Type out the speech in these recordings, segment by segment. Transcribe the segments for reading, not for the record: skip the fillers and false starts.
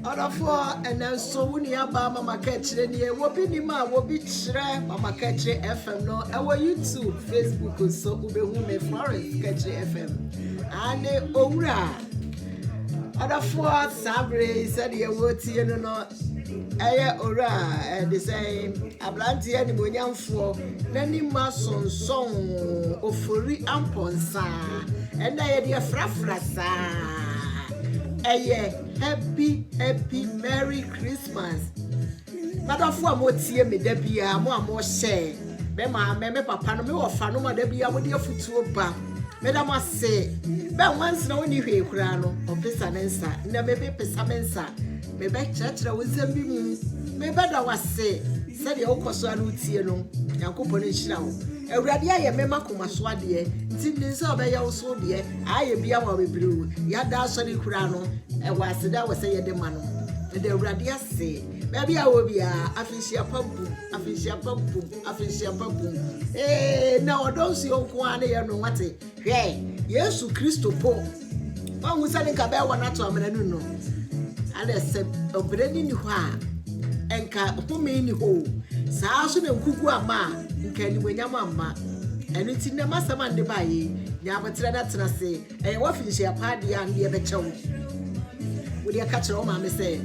Order for and then so when you have Mama Kakyire ni will be the man will be share Mama KaakyireFM no our YouTube, Facebook so ube hume Florence KaakyireFM and owura. Order for Sabre said you will see no Aya ora the same ablanti ani monyamfo nani mason song ofori amponsa and I dey frafra sa happy Merry Christmas madafo amotie me da bia mo share me ma me papa no me wo fa no ma da bia mo de afutuo ba me da ma se be once na woni hwe kura no opesa nensa na me be pesa mensa me be chachira wozambi mu me be da wase se de okoso anu tie no yankopon nhira wo awurade aye me makoma so ade nti nse obeya wo so de aye bia wa bebre ya da so ni kura no e wase da wase ye de ma no de awurade ase baby a wo bia afihia pabu na odonsi onko ane ye no wate hwe Yesu Kristo po ba hu sane ka be wona to amana nu no ale se obreni ni ho a enka home ni ho saa so na nkuku ama nka ni wanyama ama enu ti na masama nde baye nya abetre na tena se wa finhia paade a nde be chewo wo de ka kire o ma me se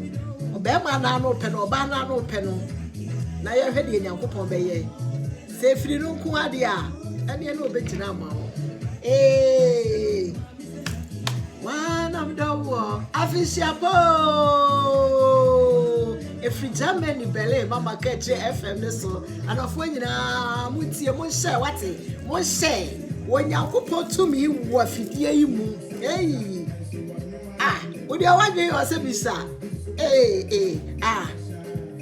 obema na no pe no oba na no pe no na ye hwe de nyankopon be ye se firi no nku ade a ene na obetina ama wo one of the war afishia po efri Germany bele Mama KaakyireFM so anofo nyina mutie mo share wate mo share wonyankopon tumi wo afidie yi mu odi awadwe yo se bisa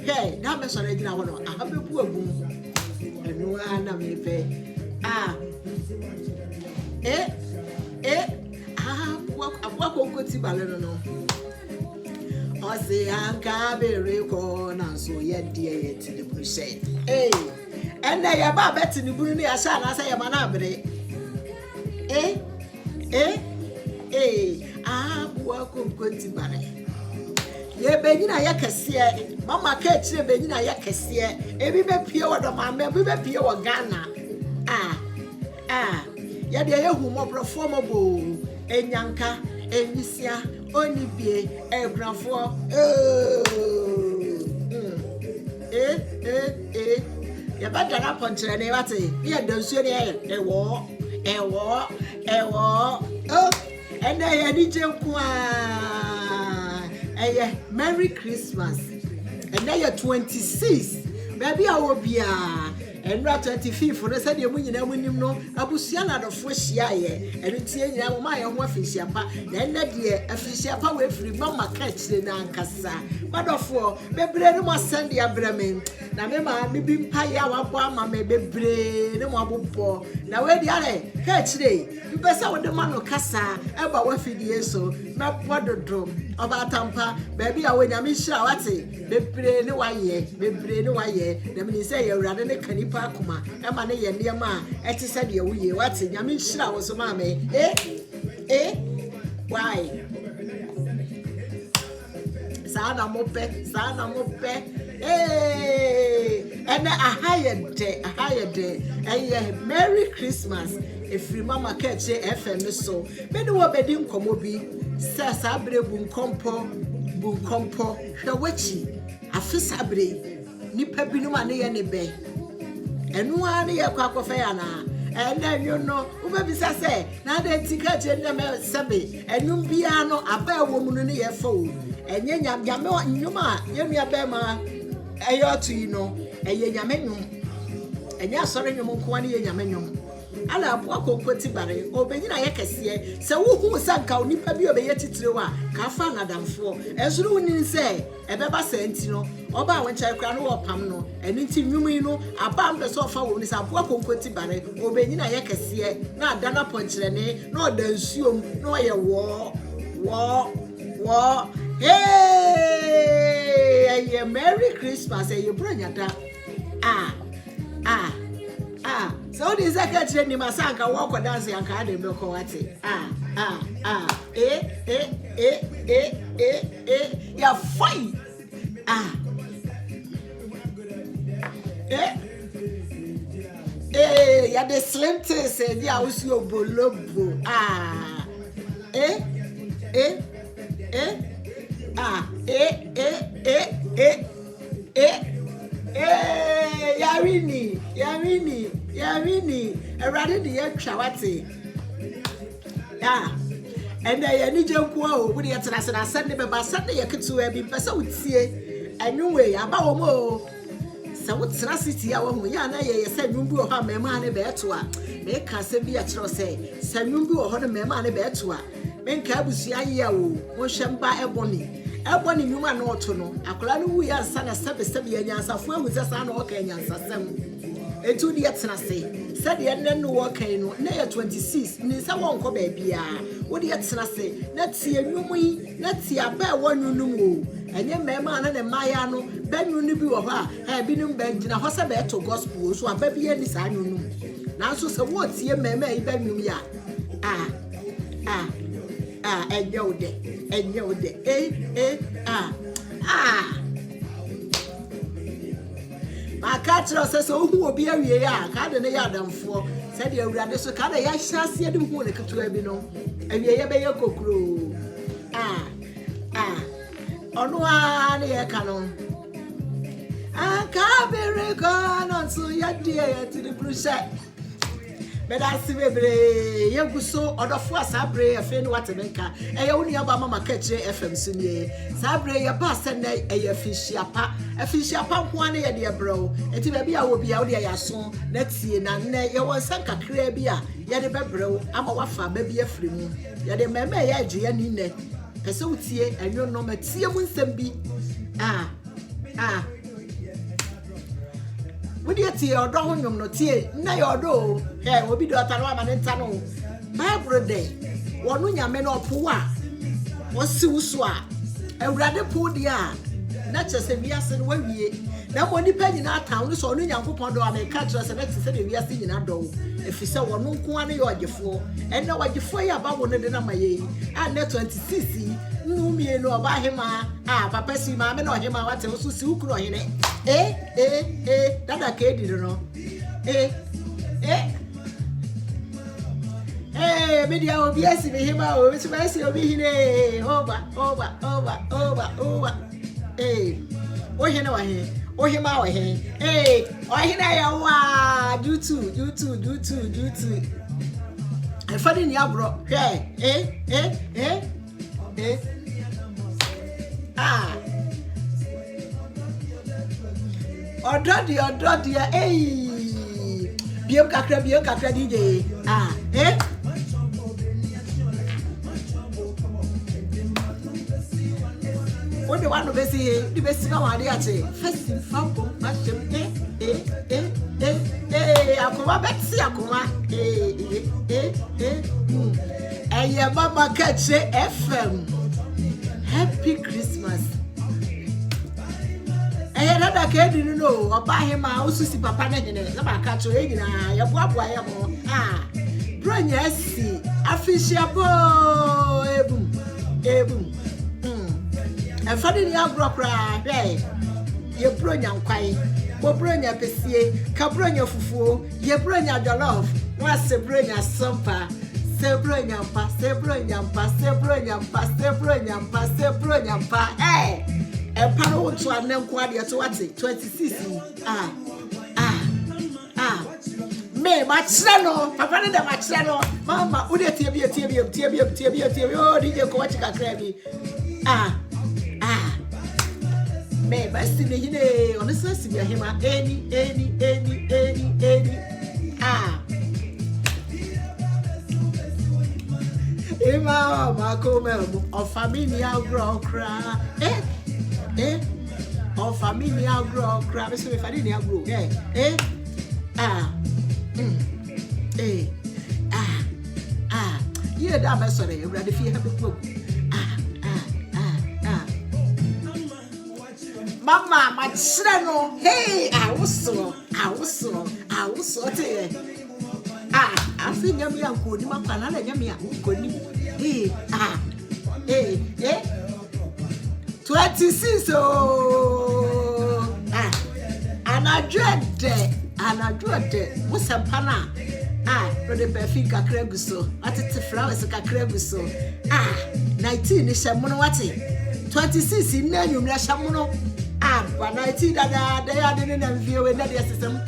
hey na me so na gina wono ahabebu agum enu ana me pe abwa konkoti bale no ose anka bere ko na so ye de ye tinibu she ena ye ba betinibu ni asha na say ye ma na bere abwa konkoti bale ye benyina ye kese Mama KaakyireFM benyina ye kese ebi be pie wodo ma me bi be pie wo Ghana ya de ye hu mo brofo mo bo enyanka enisia onibie egrafo ya bada na pontre ne wate ye dansuo ne ewo ene ye ni jenku Merry Christmas ene ye 26 baby awo bia enra 25 no said mu nyina munim no abusia na dofo hia ye enu tie nyina mo ma ye ho afihia pa na enne de afihia pa we free Mama KaakyireFM na ankasa badofo bebre ne mo send ya brame na me ma me bi mpa ya wabo ama me bebre ne mo abobo na we di ale KaakyireFM you pesa wo de ma no kasa eba wa fidie so na pododo oba tampa baby a we nyame hira wate bebre ne waye na me say ye urade ne kanipa akoma ema ne ye niam a eti se de wuye wate nyame hira wo so ma me why sana mope ene ahayede Merry Christmas efri Mama KaakyireFM so me de wo bedi nkomo bi se sabre bunkompo hwewachi afisabre nipa binu ma ne ye ne be enu ane ye kwakofa ya na ene nyo no ubebisa se na de tikache ne me sebe enum bia no aba wo mu no ne ye fa o enye nyame nyuma ye nua be ma eyo tu yi no eye nyame nyum enye asore nyum nko ane ye nyame nyum ala abo akokoti bare obenyina ye kese se wo hu sanka onipa bi obeye titire wa ka fa nadamfo esuru woni se ebeba santi no oba awoncha kra no opam no eni ti nwum yi no aba mbe so fa wo ni sa abo akokoti bare obenyina ye kese na adana ponchire ne na odansuom na oye wo hey Merry Christmas you branya da so this secretary ni masanka walk dance yanka ade be ko wate ya fight. Ya the slim taste ya usi obolobo. Yarini. Erade de ya twawate. And I need you go with the atlas and I send them about Sunday. I could to be person would see a new way about more. So what's the city? I won't said you will have my money bear to her. They can't say be a tross, say, Samuel or her money bear to her. Men cabusia yao, one shamba ebony. Ebony, you man ought to know. A clan we are son of 7 years of well with us and all Kenyans. A 2 years and I say, said the end no work, near 26, Nisa won't go baby. What the answer say? Let's see a new way, let's see a bear one you know. And your man and a Mayano, Ben Unibu of her, have been in bed in a house to gospel, so a baby and this I know. Now, so what's your mamma, Ben ya? And yo de, my catcher says, oh, who will be a year, can't a yard for, said the Radi, so can't I shall see the moon to Ebino, and ye be your cockroach. On one year canon. I can't be reckoned so yet, dear, to the blue set. But I see baby, you so or the first Sabre, a friend what to make her. I only have Mamma KaakyireFM Sunday. Sabre, your pass and a fish yapa, a fish yapa, 1 year, dear bro. And maybe I will be out there soon. Let's see, and you want some Kaakyirebeer. Yet the bro, I'm a wafa, baby a free moon. Yet the member, ya Gianine. Pessoa, and your number, see a winsome be. Would you see your dog no tea? Now your door, here will be the Ataraman and Tano. My brother, one when your men or poor was Suswa, and rather poor dear. Not just a yes and when we now one depending our town, so only young Pondo may catch us and necessary we are seeing our door. If you saw one no one you are your four, and now what you fire about one of the number ye, and net 20cc, no me no about him, Papa see my men or him, I want to see who could in it. That I can't do no. Media will be asking him out, which mercy will be here. Over. Oh, you know, oh, him out here. Oh, here I am. Do too. And for the Yabro, Odo dia biam kakra DJ What the one to see the best come out here first in fampo mashem akoma betsi akoma Eye mama KaakyireFM Happy Christmas. I had a kid, you know, or buy him a house, see Papa Negin, about catching your boy. Bring yes, I fish your boy, boom. And funny young broker, you bring your quay, but bring your PC, can bring your fufu, you bring your jollof, what's the bring your supper. Sebring your pass, hey! A parole to a name quadia to what's it, 26. Me, my channel, Papa, the my channel, Mamma, would you tell me a TV, oh, did you go watch a crabby? Me, by sitting here, on the sense of him, any. Ima Macomel of familiar grow cry, of familiar grow crab, so if I didn't grow, yeah, that was sorry, you ready if you have a book. Mama, my channel, hey, I was so, I think I'm young, good, my banana, yummy, good. eh 26 oh anadwede musempana no de perfume kakra guso atete flowers kakra guso 19 ni shamuno wate 26 ni anwumra shamuno ba 19 da ya de na mfie we na de system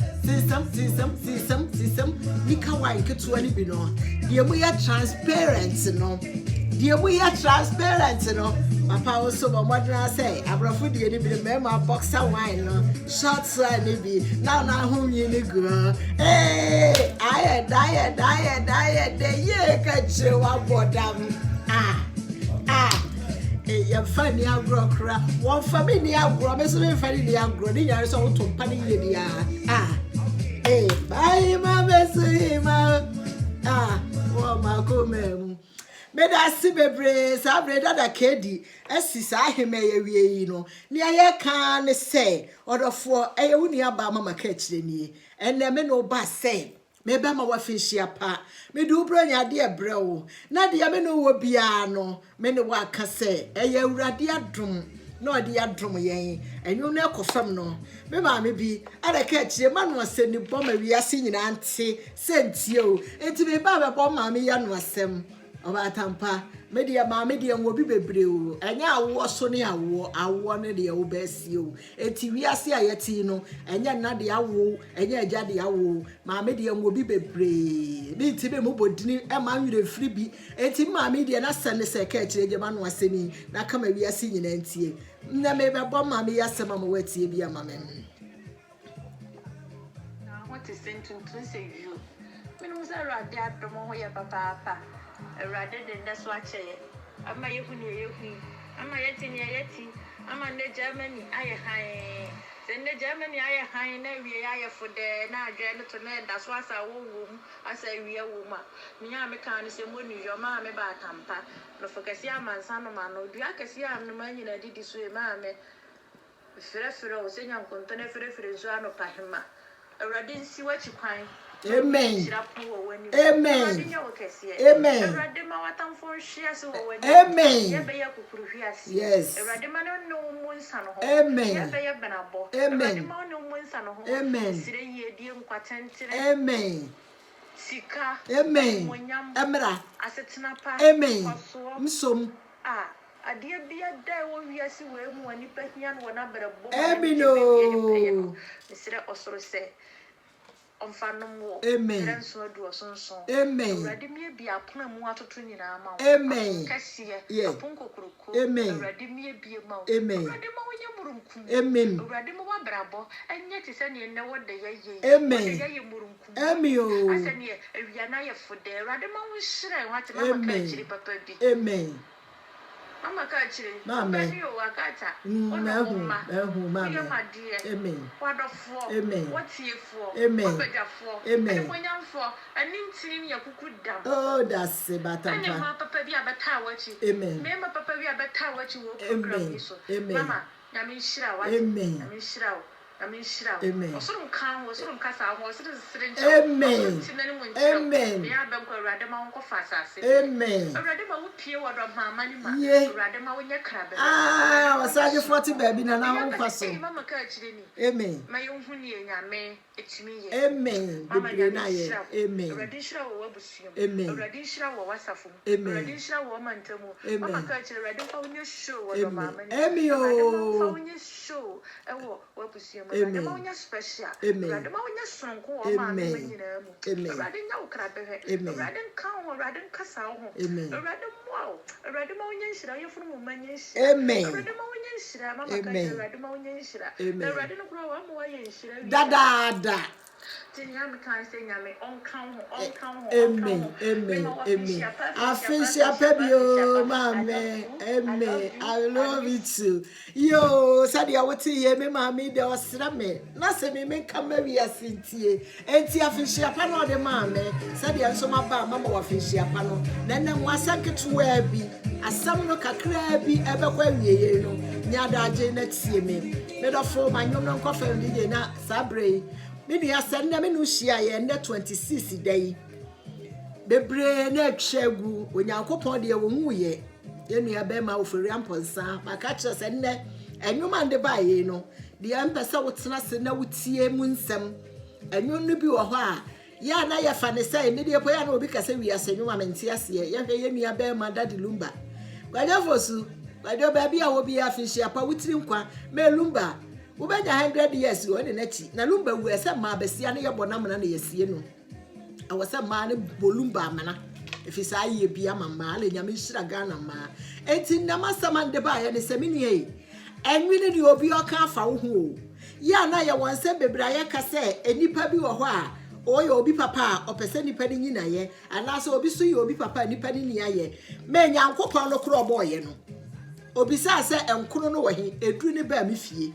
nika wine ketuwa ni bi no de mu ya transparent no papa also but modern say abrafo de ni bi me boxer wine no short wine ni bi now hu yin ni go aye de ye ka che wa bodam ya fani agro kra won family agro me so me fani ni agro ni yare so to pani ye dia bye ma besima wo ma ko mem me da si bebre sa breda da kedi asisa aheme ye wie yi no ni aye kan ne se odofo eye wuni aba mama ka kire ni enne me no ba se me ba ma wa finhia pa me du bro nya de ebrewo na de me no wo bia no me ne wa ka se eye awurade adom no ade adom yen enyo na ekofam no me ma me bi ada ka kire ma no aseni bo ma wi ase nyina ante sentie o enti me ba be bo ma me ya no asem oba tampa media ma media ngo bi bebre o enya awo so ne awo ne de wo ba si o enti wi ase ayeti no enya na de awo enya agya de awo ma media ngo bi bebre bi ti be mo bodini e ma nwire firi bi enti ma media na sane se ka kire je ma no asemi na kama wi ase nyina ntie na me be bo ma me yasema mo watie bi ama me na what is sentence to say you me no say rade adomo ho ya papa Rather than that's what I say. Am I yehu? Am I yeti? Am I the Germany? I high. Then the Germany I high and we are for the now journey to net. That's why I womb. I say we are woman. Me am a can say money your mamma about tampa. No focus ya man son of man. Do I can see I'm the man I did this way, mamma. Ferrero, saying I'm content for the Zano Pahima. I didn't see what you crying. Amen. Amen. Amen. Yes. Amen. Amen. Amen. Emra. Amen. Msom. Adia be a day when we are see where one person one number of Amen. Mr. Osoro say. Amen. Amen. Radimia be a plan more to twin in our mouth. Amen. Cassia, yeah. Punko Kruko. Amen. Radimia be a mouth. Amen. Radimo Amen. Radimo Brabo, and yet is any and what the yay. Amen. Amen. I said, if you are not for there, Radimo was sure what a papa be. Amen. Mama KaakyireFM. Mama. My dear. Amen. What for? Amen. What's here for? Amen. What for? Amen. And when I'm for, and in your cuckoo down. Oh, that's it, but I'm papa be a better watch you. Amen. Mamma papa be a better watch you. Amen. Amen. Mama, I mean, shroud. Amen. I mean, shroud. Amen. Was some calm, was some cast out, was it? Amen. Amen. Yeah, but Radama Uncle Fassa. Amen. Radama would peer what of my money. Yeah. Radama when you're crab. Was I your 40 baby? And I'm passing. Mama KaakyireFM. Amen. My own honey and me, it's me. Amen. Amen. Radisha or Wabusium. Amen. Radisha or Wasafum. Amen. Radisha woman Tamo. Amen. Mama KaakyireFM on your show. Amen. Amen. Your show. And what Wabusium. Amen. Special. Amen. Radama song. Amen. Amen. Radin no crab. Amen. Radin cow. Radin Cassau. Amen. Radin wow. Radama Yansha. You're from Manish. Amen. Radama Yansha. Mama Radama Yansha. Amen. Radin grow up more Yansha. Da. Amen. Amen. I finish your pebble, mammy. Amen. I love it too. Yo, Sadia, what you me, mammy, there was Srammy. Nothing me make come maybe a Cynthia. And Tia fish your panel, the mammy. Sadia, so my bar, mamma, fish your panel. Then I sank it to where be. A some look a crabby ever where you know. Nyada Janet see me. Made of four my young coffee and dinner, Sabre. Maybe I send them in Ushia and the 26th day. The brain egg shagoo when you coupon the woman ye. ye nua be ma ofori amponsa maka kire se nne enwuma nde ba ye no de ampesa wotena se na wotie mu nsem enwun no bi wo ho a ya na ye fa ne sai ne de po ya na obi kase wi ase nwuma menti ase ye hwe ye nua be ma dadi lumba gwaja fosu gwaja ba bia wo bia afihia pa wotiri nkwa me lumba wo benya 100 years wo ne nachi na lumba wu ese ma besia ne ye bonam na ye sie no awose ma ne bolumba amana efisa ye bia mama ale nyame hira Ghana ma enti namasama nde ba ye ne semini ye enwine de obi oka afa wo ho ya na ye wonse bebraye ka se enipa bi wo ho a oye obi papa opese nipa ni nyina ye anase obi so ye obi papa nipa ni nia ye me nyankopon no kro oboye no obi sa se enkono no wo he eduru ne ba mi fie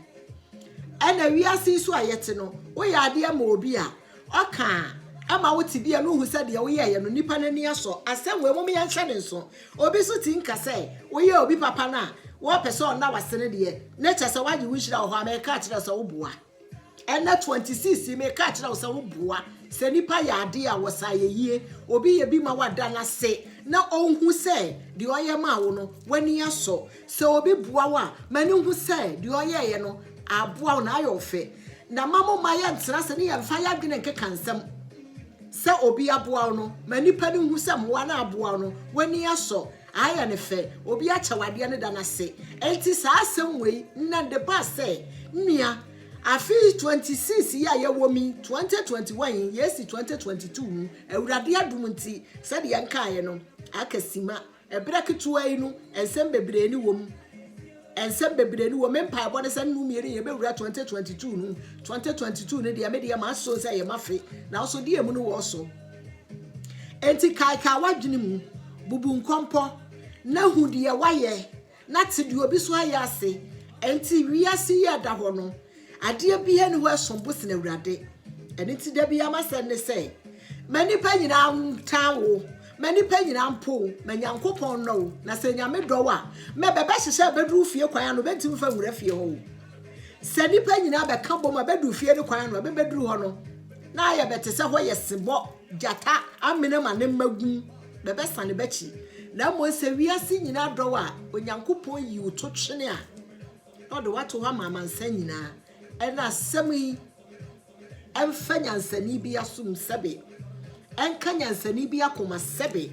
ena wiase so ayete no wo ya ade ma obi a oka ama wote bia no hu se de wo ye no nipa na ni aso asem we mum ye nhwe ne nso obi so ti nka se wo ye obi papa na wo pese na wasene de na chese waje wunhira wo ho ameka kire se wo boa ena 26 me ka kire wo se wo boa se nipa ya ade a wo sa ye yie obi ye bi ma wada na se na onhu se de oye ma wo no wani aso se obi boa wa mani hu se de oye ye no aboa na ayo fe na mamo ma ye ntra se ne ye mfa ya dwene nke kansam se obi aboa no manipa ni hu se moa na aboa no wani aso aya ne fe obi achawade ne da na se enti sa asem wei na de ba se nia afi 26 ya ye womi 2021 yes 2022 awurade adum nti se de yanka ye no akasima ebreketu ayi no ensem bebre ni wom ensem bebre ni wom empa abo ne se nu miere ye bewura 2022 no 2022 ne de me de ma so se ye mafe na so de emu no wo so enti kai wadwene mu bubu nkompo na hu de waye na te de obi so aye ase enti wiase ya da ho no ade bi he ne ho esombo se na awurade eni ti da bi amase ne se mani pa nyina ntawo mani pa nyina mpo manyankopon no na se nyame dowa me bebe hihye bedru fie kwan no bentim fa nwura fie ho se ni pa nyina be ka bom bedu fie ne kwan no be bedru ho no na ya bete se ho yesebo jata amene ma ne magun bebe sane bechi na mo se wiase nyina dowa onyankopon yi utotwene a no de wato ha mama nsa nyina ena semi emfa nyansani bi asum sebe enka nyansani bi akoma sebe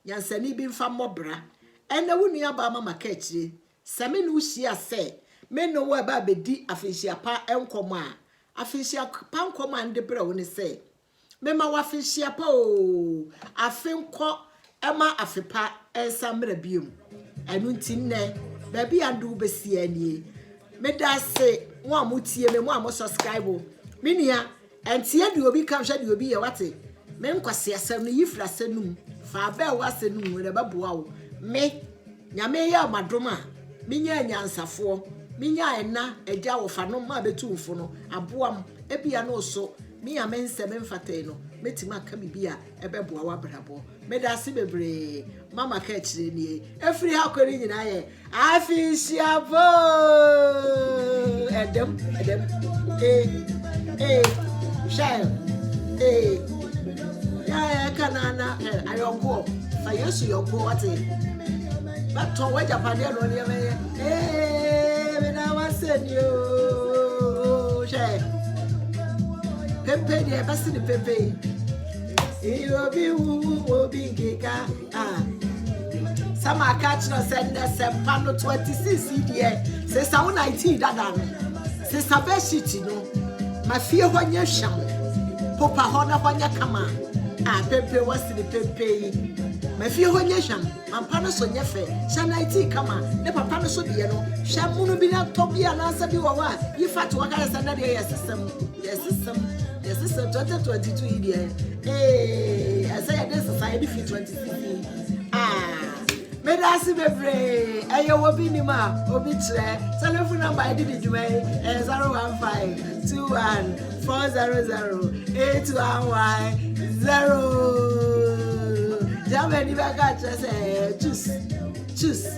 nyansani bi mfa mobra ena wunua ba mama ka akire seme no hia se me no wa ba bedi afihia pa enkomo a afihia pa enkomo ande bra woni se me ma wa afihia pa o afenko ema afepa ensa mra biom enu ntinne ba bi andu besi ani me da se wo amutie me mo amo subscribe me nia entie de obi kam hwe de obi ye wate me nkwase asem no yifra senum fa ba wa senum we ba boa wo me nyame ya madoma me nya nyansafo me nya ena eja wo fa no ma betumfo no aboam ebia no so me ya mense me mfate no metima aka bibia ebeboa wa brabo me da se bebre mama ka akire ni efri ha kweri nyina ye afishiabo edem shall ya kanana ayonko fa yesu yonko wate bato wa japade no ne me me na waseni o shall pepe de basi de pepe obi ngika sama catch no send September 26 die se sa 19 dada no se sa be shiti no ma fie ho nya hwam popa ho na ho nya kama pepe wasi de pepe ma fie ho nya hwam ampa no so nya fe sha 19 kama ne papa no so de no hwa mu no bi na to bi anansa bi wo wa yi fat wa ka sa na de yes system 2022 die I say this society fit 26 me da si bebre ayo obi ni ma obi kire telephone number I did juma 01521408110 jamani baka choose